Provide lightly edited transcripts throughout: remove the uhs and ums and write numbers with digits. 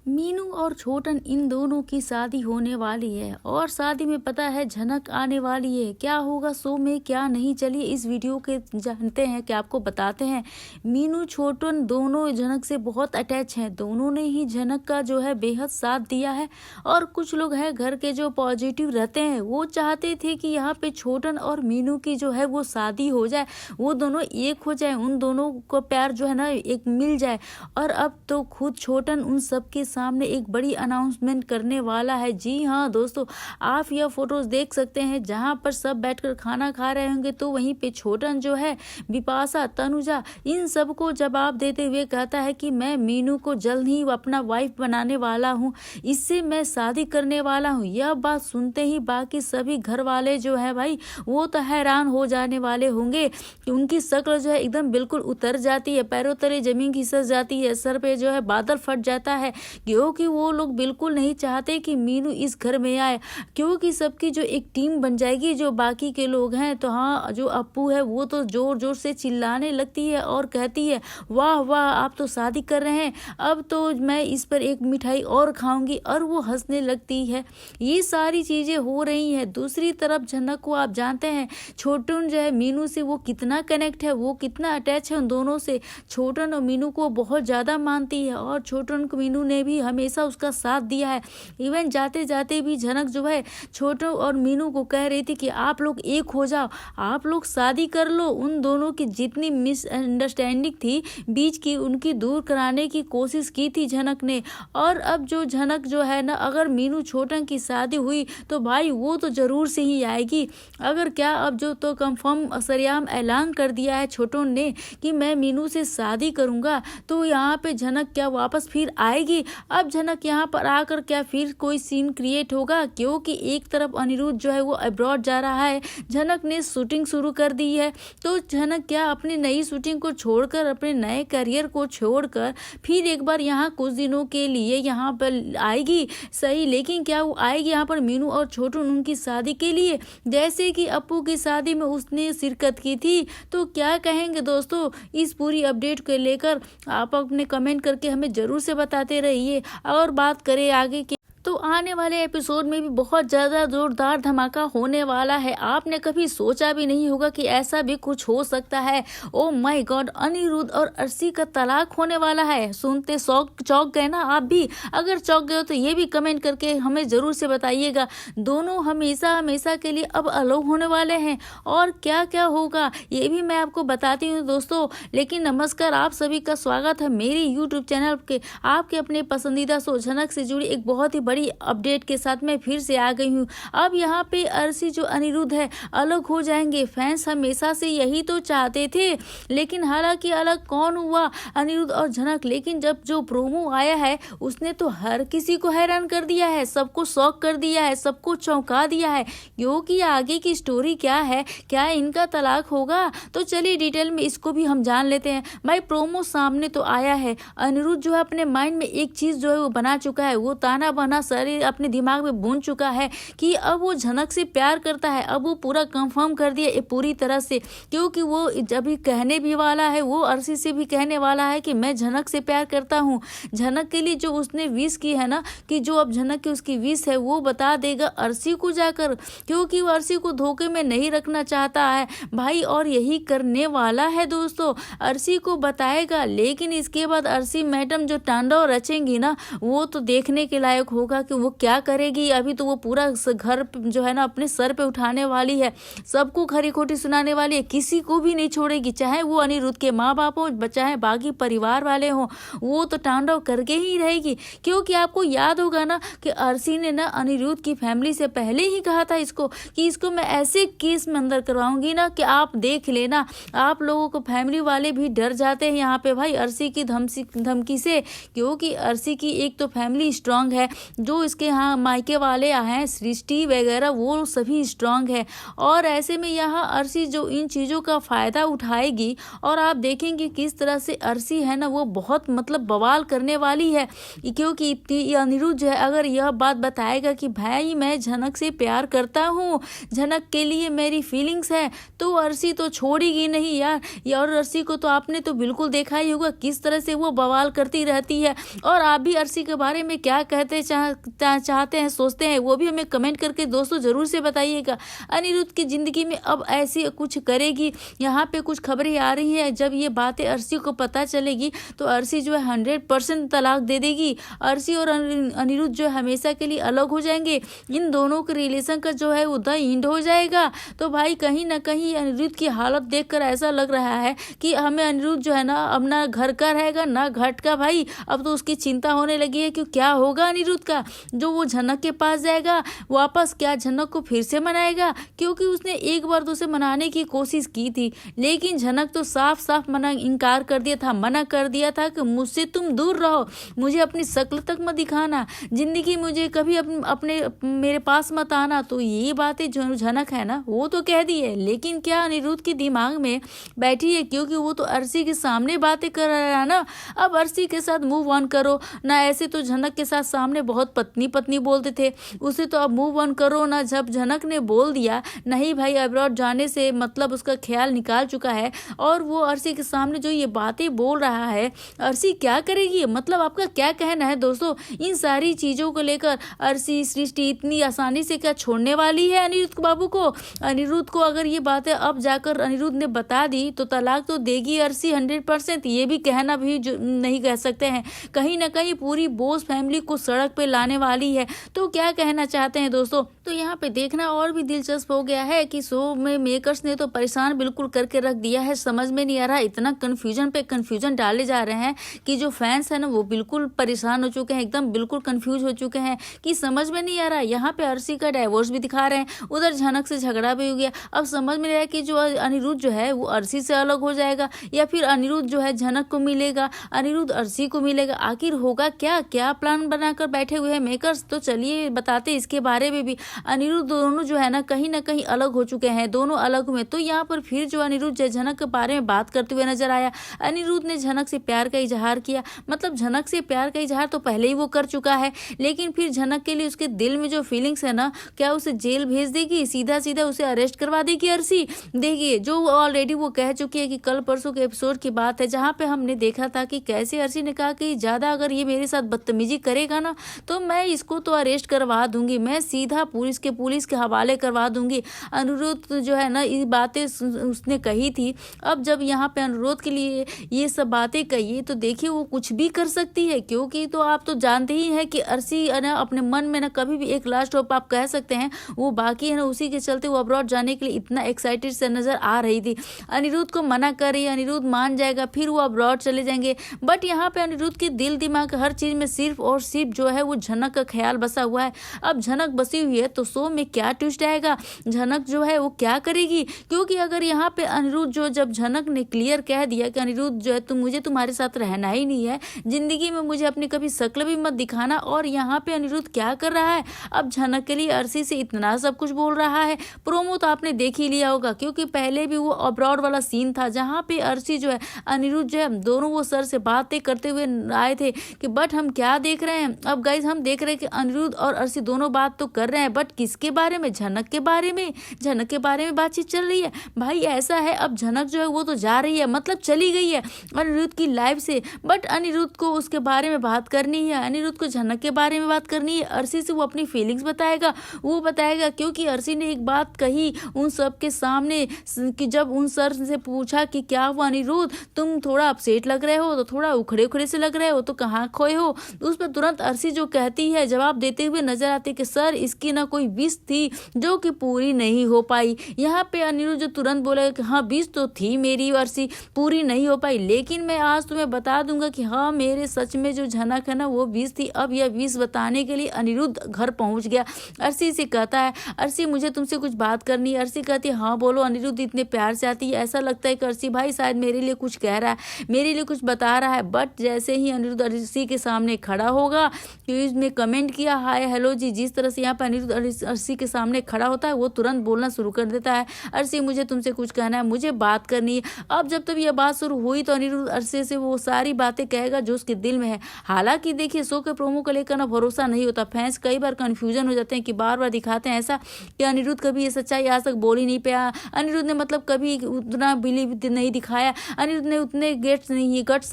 मीनू और छोटन इन दोनों की शादी होने वाली है और शादी में पता है झनक आने वाली है। क्या होगा शो में क्या नहीं, चलिए इस वीडियो के जानते हैं कि आपको बताते हैं। मीनू छोटन दोनों झनक से बहुत अटैच हैं, दोनों ने ही झनक का जो है बेहद साथ दिया है। और कुछ लोग हैं घर के जो पॉजिटिव रहते हैं, वो चाहते थे कि यहाँ पे छोटन और मीनू की जो है वो शादी हो जाए, वो दोनों एक हो जाए, उन दोनों को प्यार जो है ना एक मिल जाए। और अब तो खुद छोटन उन सबके सामने एक बड़ी अनाउंसमेंट करने वाला है। जी हाँ दोस्तों, आप यह फोटोज देख सकते हैं जहां पर सब बैठकर खाना खा रहे होंगे, तो वहीं पे छोटन जो है बिपाशा, तनुजा, इन सबको जवाब देते हुए कहता है कि मैं मीनू को जल्द ही अपना वाइफ बनाने वाला हूँ, इससे मैं शादी करने वाला हूँ। यह बात सुनते ही बाकी सभी घर वाले जो है भाई वो तो हैरान हो जाने वाले होंगे कि उनकी शक्ल जो है एकदम बिल्कुल उतर जाती है, पैरों तले जमीन खिसक जाती है, सर पे जो है बादल फट जाता है, क्योंकि वो लोग बिल्कुल नहीं चाहते कि मीनू इस घर में आए। क्योंकि सबकी जो एक टीम बन जाएगी, जो बाकी के लोग हैं, तो हाँ जो अप्पू है वो तो जोर जोर से चिल्लाने लगती है और कहती है वाह वाह आप तो शादी कर रहे हैं, अब तो मैं इस पर एक मिठाई और खाऊंगी, और वो हंसने लगती है। ये सारी चीजें हो रही हैं। दूसरी तरफ झनक को आप जानते हैं छोटन जो है मीनू से वो कितना कनेक्ट है, वो कितना अटैच है उन दोनों से। छोटन और मीनू को बहुत ज्यादा मानती है और छोटन को मीनू ने भी हमेशा उसका साथ दिया है। इवन जाते जाते भी झनक जो है छोटू और मीनू को कह रही थी कि आप लोग एक हो जाओ, आप लोग शादी कर लो। उन दोनों की जितनी मिसअंडरस्टैंडिंग थी बीच की, उनकी दूर कराने की कोशिश की थी झनक ने। और अब जो झनक जो है ना, अगर मीनू छोटन की शादी हुई तो भाई वो तो जरूर से ही आएगी। अगर क्या अब जो तो कंफर्म सरेआम ऐलान कर दिया है छोटन ने कि मैं मीनू से शादी करूंगा, तो यहाँ पे झनक क्या वापस फिर आएगी? अब झनक यहाँ पर आकर क्या फिर कोई सीन क्रिएट होगा? क्योंकि एक तरफ अनिरुद्ध जो है वो अब्रॉड जा रहा है, झनक ने शूटिंग शुरू कर दी है, तो झनक क्या अपनी नई शूटिंग को छोड़कर, अपने नए करियर को छोड़कर फिर एक बार यहाँ कुछ दिनों के लिए यहाँ पर आएगी? सही, लेकिन क्या वो आएगी यहाँ पर मीनू और छोटू उनकी शादी के लिए, जैसे कि अप्पू की शादी में उसने शिरकत की थी? तो क्या कहेंगे दोस्तों इस पूरी अपडेट को लेकर? आप अपने कमेंट करके हमें जरूर से बताते रहिए। और बात करें आगे की, तो आने वाले एपिसोड में भी बहुत ज़्यादा जोरदार धमाका होने वाला है। आपने कभी सोचा भी नहीं होगा कि ऐसा भी कुछ हो सकता है। ओ माय गॉड, अनिरुद्ध और अर्शी का तलाक होने वाला है। सुनते चौंक गए ना आप भी? अगर चौंक गए हो तो ये भी कमेंट करके हमें ज़रूर से बताइएगा। दोनों हमेशा हमेशा के लिए अब अलग होने वाले हैं, और क्या क्या होगा ये भी मैं आपको बताती हूँ दोस्तों। लेकिन नमस्कार, आप सभी का स्वागत है मेरे यूट्यूब चैनल के आपके अपने पसंदीदा शो झनक से जुड़ी एक बहुत ही बड़ी अपडेट के साथ मैं फिर से आ गई हूँ। अब यहाँ पे अर्शी जो अनिरुद्ध है अलग हो जाएंगे। फैंस हमेशा से यही तो चाहते थे, लेकिन हालांकि अलग कौन हुआ, अनिरुद्ध और झनक। लेकिन जब जो प्रोमो आया है उसने तो हर किसी को हैरान कर दिया है, सबको शॉक कर दिया है, सबको चौंका दिया है। क्योंकि आगे की स्टोरी क्या है, क्या इनका तलाक होगा? तो चलिए डिटेल में इसको भी हम जान लेते हैं। भाई प्रोमो सामने तो आया है, अनिरुद्ध जो है अपने माइंड में एक चीज जो है वो बना चुका है, वो ताना बना सारे अपने दिमाग में बुन चुका है कि अब वो झनक से प्यार करता है। अब वो पूरा कंफर्म कर दिया ये पूरी तरह से, क्योंकि वो जब भी कहने भी वाला है, वो अर्शी से भी कहने वाला है कि मैं झनक से प्यार करता हूँ। झनक के लिए जो उसने विश की है ना, कि जो अब झनक की उसकी विश है वो बता देगा अर्शी को जाकर, क्योंकि वो अर्शी को धोखे में नहीं रखना चाहता है भाई, और यही करने वाला है दोस्तों। अर्शी को बताएगा, लेकिन इसके बाद अर्शी मैडम जो तांडव रचेंगी ना, वो तो देखने के लायक होगा कि वो क्या करेगी। अभी तो वो पूरा घर जो है ना अपने सर पे उठाने वाली है, सबको खरी खोटी सुनाने वाली है, किसी को भी नहीं छोड़ेगी, चाहे वो अनिरुद्ध के माँ बाप हो, चाहे बाकी परिवार वाले हो, वो तो तांडव करके ही रहेगी। क्योंकि आपको याद होगा ना कि अर्शी ने ना अनिरुद्ध की फैमिली से पहले ही कहा था इसको कि इसको मैं ऐसे केस में अंदर करवाऊंगी ना कि आप देख लेना। आप लोगों को फैमिली वाले भी डर जाते हैं यहाँ पे भाई अर्शी की धमकी से, क्योंकि अर्शी की एक तो फैमिली स्ट्रांग है, जो इसके यहाँ मायके वाले हैं सृष्टि वगैरह वो सभी स्ट्रांग है। और ऐसे में यहाँ अर्शी जो इन चीज़ों का फ़ायदा उठाएगी और आप देखेंगे किस तरह से अर्शी है ना वो बहुत मतलब बवाल करने वाली है। क्योंकि इतनी अनिरुद्ध जो है अगर यह बात बताएगा कि भाई मैं झनक से प्यार करता हूँ, झनक के लिए मेरी फीलिंग्स है, तो अर्शी तो छोड़ेगी नहीं यार। और अर्शी को तो आपने तो बिल्कुल देखा ही होगा किस तरह से वो बवाल करती रहती है। और आप भी अर्शी के बारे में क्या कहते चाहते हैं, सोचते हैं, वो भी हमें कमेंट करके दोस्तों ज़रूर से बताइएगा। अनिरुद्ध की ज़िंदगी में अब ऐसी कुछ करेगी, यहाँ पे कुछ खबरें आ रही हैं, जब ये बातें अर्शी को पता चलेगी तो अर्शी जो है 100% तलाक दे देगी। अर्शी और अनिरुद्ध जो हमेशा के लिए अलग हो जाएंगे। इन दोनों के रिलेशन का जो है वो द एंड हो जाएगा। तो भाई कहीं ना कहीं अनिरुद्ध की हालत देखकर ऐसा लग रहा है कि हमें अनिरुद्ध जो है ना अब ना घर का रहेगा ना घाट का। भाई अब तो उसकी चिंता होने लगी है कि क्या होगा अनिरुद्ध का, जो वो झनक के पास जाएगा वापस, क्या झनक को फिर से मनाएगा? क्योंकि उसने एक बार तो उसे मनाने की कोशिश की थी, लेकिन झनक तो साफ साफ इनकार कर दिया था, मना कर दिया था कि मुझसे तुम दूर रहो, मुझे अपनी शक्ल तक मत दिखाना, जिंदगी मुझे कभी अपने मेरे पास मत आना। तो ये बातें जो झनक है ना वो तो कह दी है, लेकिन क्या अनिरुद्ध के दिमाग में बैठी है? क्योंकि वो तो अर्शी के सामने बातें कर रहा है ना। अब अर्शी के साथ मूव ऑन करो ना, ऐसे तो झनक के साथ सामने बहुत पत्नी पत्नी बोलते थे, उसे तो अब मूव ऑन करो ना। जब झनक ने बोल दिया नहीं भाई अब्रॉड जाने से मतलब उसका ख्याल निकाल चुका है, और वो अर्शी के सामने जो ये बातें बोल रहा है, अर्शी क्या करेगी? मतलब आपका क्या कहना है दोस्तों इन सारी चीज़ों को लेकर? अर्शी सृष्टि इतनी आसानी से क्या छोड़ने वाली है अनिरुद्ध बाबू को? अनिरुद्ध को अगर ये बातें अब जाकर अनिरुद्ध ने बता दी तो तलाक तो देगी अर्शी 100%। ये भी कहना भी नहीं कह सकते हैं, कहीं ना कहीं पूरी बोस फैमिली को सड़क पे लाने वाली है। तो क्या कहना चाहते हैं दोस्तों? तो यहाँ पे देखना और भी दिलचस्प हो गया है कि शो में मेकर्स ने तो परेशान बिल्कुल करके रख दिया है। समझ में नहीं आ रहा, इतना कंफ्यूजन पे कंफ्यूजन डाले जा रहे हैं कि जो फैंस है ना वो बिल्कुल परेशान हो चुके हैं, एकदम बिल्कुल कंफ्यूज हो चुके हैं कि समझ में नहीं आ रहा। यहाँ पे अर्शी का डाइवोर्स भी दिखा रहे हैं, उधर झनक से झगड़ा भी हो गया। अब समझ में नहीं आ रहा कि जो अनिरुद्ध जो है वो अर्शी से अलग हो जाएगा या फिर अनिरुद्ध जो है झनक को मिलेगा, अनिरुद्ध अर्शी को मिलेगा। आखिर होगा क्या? क्या प्लान बनाकर बैठे हुए हैं मेकर्स? तो चलिए बताते इसके बारे में भी। अनिरुद्ध दोनों जो है ना कहीं अलग हो चुके हैं, दोनों अलग हुए। तो यहाँ पर फिर जो अनिरुद्ध झनक के बारे में बात करते हुए नजर आया। अनिरुद्ध ने झनक से प्यार का इजहार किया, मतलब झनक से प्यार का इजहार तो पहले ही वो कर चुका है, लेकिन फिर झनक के लिए उसके दिल में जो फीलिंग्स है ना, क्या उसे जेल भेज देगी? सीधा सीधा उसे अरेस्ट करवा देगी अर्शी? देखिए जो ऑलरेडी वो कह चुकी है कि कल परसों के एपिसोड की बात है जहाँ पे हमने देखा था कि कैसे अर्शी ने कहा कि ज़्यादा अगर ये मेरे साथ बदतमीजी करेगा ना तो मैं इसको तो अरेस्ट करवा दूंगी, मैं सीधा पुलिस के हवाले करवा दूंगी। अनिरुद्ध जो है ना ये बातें उसने कही थी। अब जब यहाँ पे अनुरोध के लिए ये सब बातें कही तो देखिए वो कुछ भी कर सकती है, क्योंकि तो आप तो जानते ही हैं कि अर्शी ना अपने मन में ना कभी भी एक लास्ट होप आप कह सकते हैं वो बाकी है ना, उसी के चलते वो अब्रॉड जाने के लिए इतना एक्साइटेड से नजर आ रही थी। अनिरुद्ध को मना कर रही है, अनिरुद्ध मान जाएगा फिर वो अब्रॉड चले जाएंगे। बट यहाँ पे अनिरुद्ध के दिल दिमाग हर चीज में सिर्फ और सिर्फ जो है वो झनक का ख्याल बसा हुआ है। अब झनक बसी हुई है तो शो में क्या ट्विस्ट आएगा, झनक जो है वो क्या करेगी? क्योंकि अगर यहाँ पे अनिरुद्ध जो जब झनक ने क्लियर कह दिया कि अनिरुद्ध जो है मुझे तुम्हारे साथ रहना ही नहीं है, जिंदगी में मुझे अपनी कभी शक्ल भी मत दिखाना, और यहाँ पे अनिरुद्ध क्या कर रहा है? अब झनक के लिए अर्शी से इतना सब कुछ बोल रहा है। प्रोमो तो आपने देख ही लिया होगा, क्योंकि पहले भी वो अब्रॉड वाला सीन था जहाँ पे अर्शी जो है अनिरुद्ध जो है दोनों वो सर से बातें करते हुए आए थे कि बट हम क्या देख रहे हैं अब गाइज, हम देख रहे हैं कि अनिरुद्ध और अर्शी दोनों बात तो कर रहे हैं, बट किसके बारे में? झनक के बारे में। झनक के बारे में बातचीत चल रही है। भाई ऐसा है अब झनक जो है वो तो जा रही है, मतलब चली गई है अनिरुद्ध की लाइफ से, बट अनिरुद्ध को उसके बारे में बात करनी है, अनिरुद्ध को झनक के बारे में बात करनी है। अर्शी से वो अपनी फीलिंग्स बताएगा, वो बताएगा, क्योंकि अर्शी ने एक बात कही उन सब के सामने कि जब उन सर से पूछा कि क्या हुआ अनिरुद्ध, तुम थोड़ा अपसेट लग रहे हो, तो थोड़ा उखड़े उखड़े से लग रहे हो, तो कहाँ खोए हो? उस पर तुरंत अर्शी जो कहती है, जवाब देते हुए नजर आती है कि सर इसकी ना कोई विश थी जो कि पूरी नहीं हो पाई। यहाँ पे अनिरुद्ध जो तुरंत बोला कि हाँ विश तो थी मेरी अर्शी, पूरी नहीं हो पाई, लेकिन मैं आज तुम्हें बता दूंगा कि हाँ मेरे सच में जो झनक है ना वो विश थी। अब यह विश बताने के लिए अनिरुद्ध घर पहुंच गया। अर्शी से कहता है अर्शी मुझे तुमसे कुछ बात करनी है। अर्शी कहती है हाँ बोलो। अनिरुद्ध इतने प्यार से आती है, ऐसा लगता है कि अर्शी भाई शायद मेरे लिए कुछ कह रहा है, मेरे लिए कुछ बता रहा है, बट जैसे ही अनिरुद्ध अर्शी के सामने खड़ा होगा कि ने कमेंट किया, हाय हेलो जी। जिस तरह से यहाँ पर अनिरुद्ध अर्शी के सामने खड़ा होता है वो तुरंत बोलना शुरू कर देता है, अर्शी मुझे तुमसे कुछ कहना है, मुझे बात करनी है। अब जब तब यह बात शुरू हुई तो अनिरुद्ध अर्शी से वो सारी बातें कहेगा जो उसके दिल में है। हालांकि देखिए शो के प्रोमो को लेकर ना भरोसा नहीं होता, फैंस कई बार कंफ्यूजन हो जाते हैं कि बार बार दिखाते हैं ऐसा कि अनिरुद्ध कभी ये सच्चाई आज तक बोल ही नहीं पाया, अनिरुद्ध ने मतलब कभी उतना बिलीव नहीं दिखाया, अनिरुद्ध ने उतने गट्स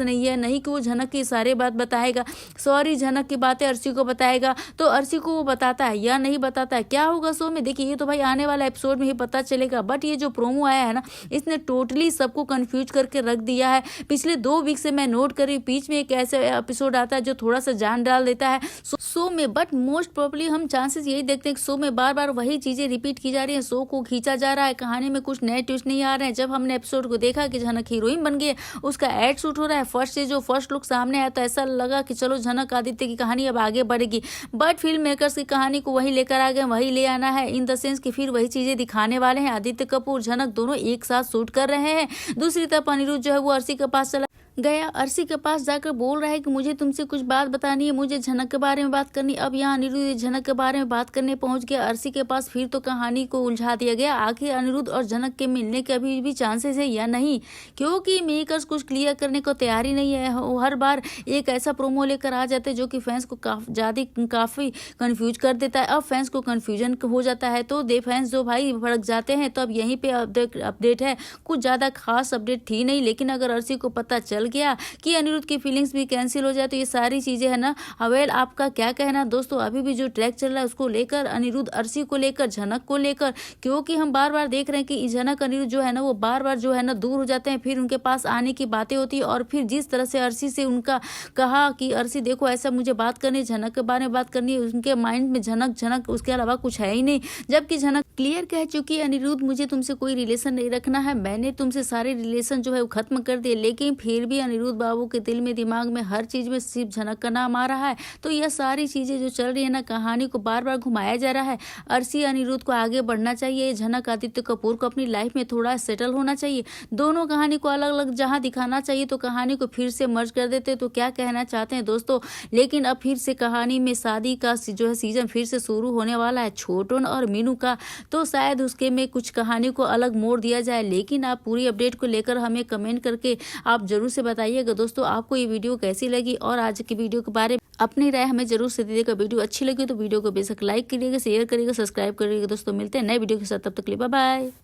नहीं है नहीं कि वो झनक की सारे बात बताएगा, सॉरी झनक की बातें अर्शी को बताएगा तो अर्शी को वो बताता है या नहीं बताता है, क्या होगा शो में देखिए ये तो भाई आने वाला एपिसोड में ही पता चलेगा। बट ये जो प्रोमो आया है ना इसने टोटली सबको कंफ्यूज करके रख दिया है। पिछले 2 वीक से मैं नोट कर रही हूँ, बीच में एक ऐसा एपिसोड आता है जो थोड़ा सा जान डाल देता है शो में, बट मोस्ट प्रोबेबली हम चांसेस यही देखते हैं कि शो में बार बार वही चीजें रिपीट की जा रही है, शो को खींचा जा रहा है, कहानी में कुछ नए ट्विस्ट नहीं आ रहे हैं। जब हमने एपिसोड को देखा कि झनक हीरोइन बन गई, उसका एड शूट हो रहा है, फर्स्ट लुक सामने आया तो ऐसा लगा कि चलो झनक आदित्य की कहानी अब आगे बढ़ेगी, बट फिल्म मेकर्स की कहानी को वही लेकर आ गए, वही ले आना है इन द सेंस कि फिर वही चीजें दिखाने वाले हैं। आदित्य कपूर झनक दोनों एक साथ शूट कर रहे हैं। दूसरी तरफ अनिरुद्ध जो है वो अर्शी के पास चला गया, अर्शी के पास जाकर बोल रहा है कि मुझे तुमसे कुछ बात बतानी है, मुझे झनक के बारे में बात करनी। अब यहाँ अनिरुद्ध झनक के बारे में बात करने पहुंच गया अर्शी के पास, फिर तो कहानी को उलझा दिया गया। आखिर अनिरुद्ध और झनक के मिलने के अभी भी चांसेस है या नहीं, क्योंकि मेकर्स कुछ क्लियर करने को तैयार ही नहीं है। हर बार एक ऐसा प्रोमो लेकर आ जाते जो कि फैंस को काफी कंफ्यूज कर देता है। अब फैंस को कंफ्यूजन हो जाता है तो फैंस जो भाई भड़क जाते हैं। तो अब यहीं पे अपडेट है, कुछ ज्यादा खास अपडेट थी नहीं, लेकिन अगर अर्शी को पता चल गया कि अनिरुद्ध की फीलिंग्स भी कैंसिल हो जाए तो ये सारी चीजें है ना। वेल आपका क्या कहना दोस्तों, अभी भी जो ट्रैक चल रहा है उसको लेकर, अनिरुद्ध अर्शी को लेकर, झनक को लेकर, क्योंकि हम बार बार देख रहे हैं कि झनक अनिरुद्ध जो है ना वो बार बार जो है ना दूर हो जाते हैं, फिर उनके पास आने की बातें होती है और फिर जिस तरह से अर्शी से उनका कहा कि अर्शी देखो ऐसा मुझे बात करनी, झनक के बारे में बात करनी है, उनके माइंड में झनक उसके अलावा कुछ है ही नहीं। जबकि झनक क्लियर कह चुकी है अनिरुद्ध मुझे तुमसे कोई रिलेशन नहीं रखना है, मैंने तुमसे सारे रिलेशन जो है वो खत्म कर दिए, लेकिन फिर भी अनिरुद्ध बाबू के दिल में दिमाग में हर चीज में सिर्फ झनक का नाम आ रहा है। तो यह सारी चीजें जो चल रही है ना, कहानी को बार बार घुमाया जा रहा है। अर्शी अनिरुद्ध को आगे बढ़ना चाहिए, झनक आदित्य कपूर को अपनी लाइफ में थोड़ा सेटल होना चाहिए, दोनों कहानी को अलग अलग जहां दिखाना चाहिए तो कहानी को फिर से मर्ज कर देते। तो क्या कहना चाहते हैं दोस्तों, लेकिन अब फिर से कहानी में शादी का जो है सीजन फिर से शुरू होने वाला है, छोटन और मीनू का, तो शायद उसके में कुछ कहानी को अलग मोड़ दिया जाए। लेकिन आप पूरी अपडेट को लेकर हमें कमेंट करके आप जरूर से बताइएगा दोस्तों आपको ये वीडियो कैसी लगी, और आज की वीडियो के बारे में अपनी राय हमें जरूर से दीजिएगा। वीडियो अच्छी लगी तो वीडियो को बेशक लाइक करिएगा, शेयर करिएगा, सब्सक्राइब करिएगा। दोस्तों मिलते हैं नए वीडियो के साथ, तब तक के लिए बाय बाय।